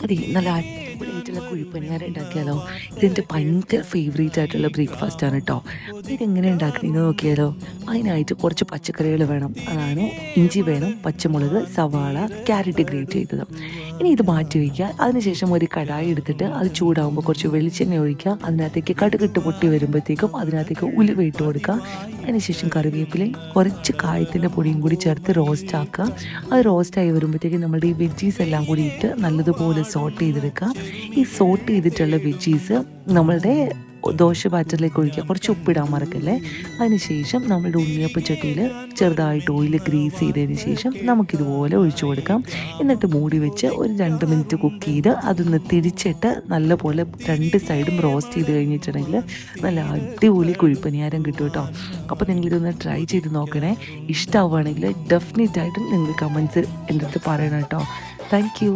അതെ, നല്ല അടിപൊളിയായിട്ടുള്ള കുഴിപ്പണിയാരം ഉണ്ടാക്കിയാലോ? ഇതെൻ്റെ ഭയങ്കര ഫേവറേറ്റ് ആയിട്ടുള്ള ബ്രേക്ക്ഫാസ്റ്റാണ് കേട്ടോ. അപ്പോൾ ഇതെങ്ങനെ ഉണ്ടാക്കണേന്ന് നോക്കിയാലോ? അതിനായിട്ട് കുറച്ച് പച്ചക്കറികൾ വേണം. അതാണ് ഇഞ്ചി വേണം, പച്ചമുളക്, സവാള, ക്യാരറ്റ് ഗ്രേറ്റ് ചെയ്തത്. ഇനി ഇത് മാറ്റി വയ്ക്കുക. അതിനുശേഷം ഒരു കടായി എടുത്തിട്ട് അത് ചൂടാവുമ്പോൾ കുറച്ച് വെളിച്ചെണ്ണ ഒഴിക്കുക. അതിനകത്തേക്ക് കടുകിട്ട് പൊട്ടി വരുമ്പോഴത്തേക്കും അതിനകത്തേക്ക് ഉലുവ ഇട്ട് കൊടുക്കുക. അതിനുശേഷം കറിവേപ്പിലയും കുറച്ച് കായത്തിൻ്റെ പൊടിയും കൂടി ചേർത്ത് റോസ്റ്റ് ആക്കുക. അത് റോസ്റ്റായി വരുമ്പോഴത്തേക്കും നമ്മുടെ ഈ വെജീസ് എല്ലാം കൂടി ഇട്ട് നല്ലതുപോലെ സോട്ട് ചെയ്തെടുക്കുക. ഈ സോട്ട് ചെയ്തിട്ടുള്ള വെജീസ് നമ്മളുടെ ദോശ ബാറ്ററിലേക്ക് ഒഴിക്കുക. കുറച്ച് ഉപ്പിടാൻ മറക്കല്ലേ. അതിനുശേഷം നമ്മളുടെ ഉണ്ണിയപ്പ ചട്ടിയിൽ ചെറുതായിട്ട് ഓയിൽ ഗ്രീസ് ചെയ്തതിന് ശേഷം നമുക്കിതുപോലെ ഒഴിച്ചു കൊടുക്കാം. എന്നിട്ട് മൂടി വെച്ച് ഒരു 2 മിനിറ്റ് കുക്ക് ചെയ്ത് അതൊന്ന് തിരിച്ചിട്ട് നല്ലപോലെ 2 സൈഡും റോസ്റ്റ് ചെയ്ത് കഴിഞ്ഞിട്ടുണ്ടെങ്കിൽ നല്ല അടിപൊളി കുഴിപ്പണിയാരം കിട്ടും കേട്ടോ. അപ്പോൾ നിങ്ങളിതൊന്ന് ട്രൈ ചെയ്ത് നോക്കണേ. ഇഷ്ടമാവുകയാണെങ്കിൽ ഡെഫിനറ്റായിട്ടും നിങ്ങൾ കമൻസ് എൻ്റെ അടുത്ത് പറയണം കേട്ടോ. Thank you.